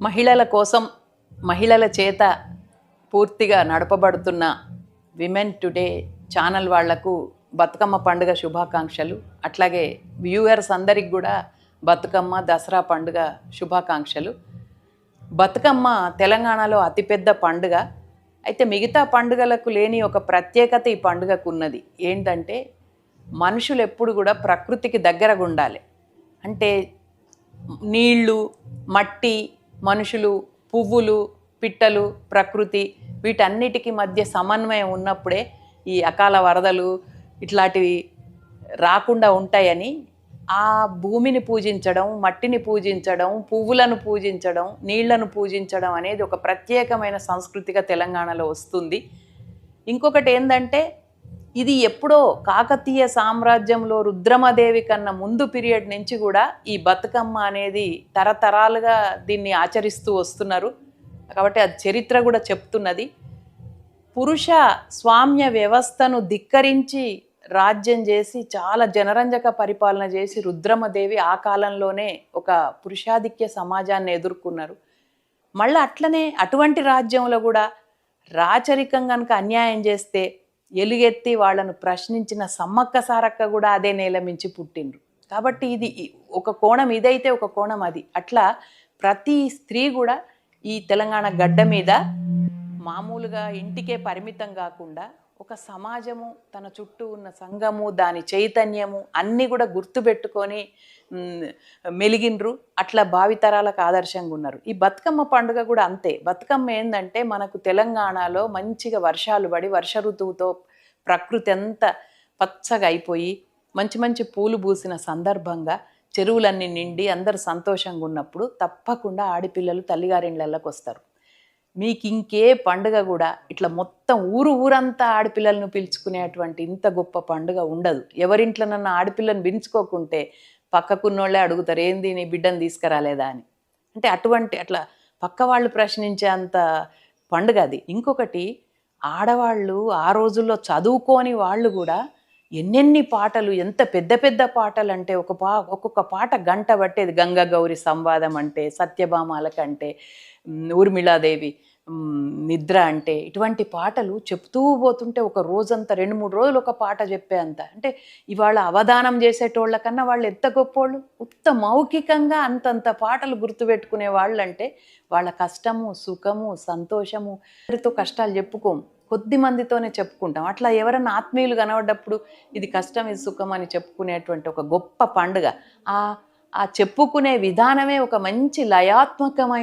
మహిళల కోసం మహిళల చేత పూర్తిగా నడపబడుతున్న విమెన్ టుడే ఛానల్ వాళ్లకు బతుకమ్మ పండుగ శుభాకాంక్షలు. అట్లాగే వ్యూవర్స్ అందరికి కూడా బతుకమ్మ దసరా పండుగ శుభాకాంక్షలు. బతుకమ్మ తెలంగాణలో అతిపెద్ద పండుగ. అయితే మిగతా పండుగలకు లేని ఒక ప్రత్యేకత ఈ పండుగకు ఉన్నది. ఏంటంటే మనుషులు ఎప్పుడు కూడా ప్రకృతికి దగ్గరగా ఉండాలి. అంటే నీళ్ళు, మట్టి, మనుషులు, పువ్వులు, పిట్టలు, ప్రకృతి వీటన్నిటికీ మధ్య సమన్వయం ఉన్నప్పుడే ఈ అకాల వరదలు ఇట్లాంటివి రాకుండా ఉంటాయని ఆ భూమిని పూజించడం, మట్టిని పూజించడం, పువ్వులను పూజించడం, నీళ్లను పూజించడం అనేది ఒక ప్రత్యేకమైన సంస్కృతిగా తెలంగాణలో వస్తుంది. ఇంకొకటి ఏంటంటే ఇది ఎప్పుడో కాకతీయ సామ్రాజ్యంలో రుద్రమదేవి కన్నా ముందు పీరియడ్ నుంచి కూడా ఈ బతుకమ్మ అనేది తరతరాలుగా దీన్ని ఆచరిస్తూ వస్తున్నారు. కాబట్టి అది చరిత్ర కూడా చెప్తున్నది. పురుష స్వామ్య వ్యవస్థను ధిక్కరించి రాజ్యం చేసి చాలా జనరంజక పరిపాలన చేసి రుద్రమదేవి ఆ కాలంలోనే ఒక పురుషాధిక్య సమాజాన్ని ఎదుర్కొన్నారు. మళ్ళీ అట్లనే అటువంటి రాజ్యంలో కూడా రాచరికం కనుక అన్యాయం చేస్తే ఎలుగెత్తి వాళ్ళను ప్రశ్నించిన సమ్మక్క సారక్క కూడా అదే నేల మించి పుట్టిండ్రు. కాబట్టి ఇది ఒక కోణం ఇదైతే ఒక కోణం అది. అట్లా ప్రతి స్త్రీ కూడా ఈ తెలంగాణ గడ్డ మీద మామూలుగా ఇంటికే పరిమితం కాకుండా ఒక సమాజము, తన చుట్టూ ఉన్న సంఘము, దాని చైతన్యము అన్నీ కూడా గుర్తుపెట్టుకొని మెలిగినరు. అట్లా భావితరాలకు ఆదర్శంగా ఉన్నారు. ఈ బతుకమ్మ పండుగ కూడా అంతే. బతుకమ్మ ఏంటంటే మనకు తెలంగాణలో మంచిగా వర్షాలు పడి వర్ష ఋతువుతో ప్రకృతి అంతా పచ్చగా అయిపోయి మంచి మంచి పూలు పూసిన సందర్భంగా చెరువులన్నీ నిండి అందరు సంతోషంగా ఉన్నప్పుడు తప్పకుండా ఆడపిల్లలు తల్లిగారిండ్లకి వస్తారు. మీకు ఇంకే పండుగ కూడా ఇట్లా మొత్తం ఊరంతా ఆడపిల్లలను పిలుచుకునేటువంటి ఇంత గొప్ప పండుగ ఉండదు. ఎవరింట్లోనన్నా ఆడపిల్లని పిలుచుకోకుంటే పక్కకున్నోళ్ళే అడుగుతారు, ఏంది నీ బిడ్డను తీసుకురాలేదా అని. అంటే అట్లా పక్క వాళ్ళు ప్రశ్నించే అంత పండుగ అది. ఇంకొకటి, ఆడవాళ్ళు ఆ రోజుల్లో చదువుకోని వాళ్ళు కూడా ఎన్నెన్ని పాటలు, ఎంత పెద్ద పెద్ద పాటలు అంటే ఒక్కొక్క పాట గంట పట్టేది. గంగా గౌరి సంవాదం అంటే, సత్యభామాలకంటే, ఊర్మిళాదేవి నిద్ర అంటే, ఇటువంటి పాటలు చెప్తూ పోతుంటే ఒక రోజంతా 2-3 రోజులు ఒక పాట చెప్పే అంత. అంటే ఇవాళ అవధానం చేసేటోళ్ళ కన్నా వాళ్ళు ఎంత గొప్పోళ్ళు. ఉత్త మౌఖికంగా అంతంత పాటలు గుర్తుపెట్టుకునే వాళ్ళు. అంటే వాళ్ళ కష్టము, సుఖము, సంతోషము ఎవరితో కష్టాలు చెప్పుకోము, కొద్ది మందితోనే చెప్పుకుంటాం. అట్లా ఎవరన్నా ఆత్మీయులు కనబడ్డప్పుడు ఇది కష్టం, ఇది సుఖం అని చెప్పుకునేటువంటి ఒక గొప్ప పండుగ. ఆ చెప్పుకునే విధానమే ఒక మంచి లయాత్మకమైన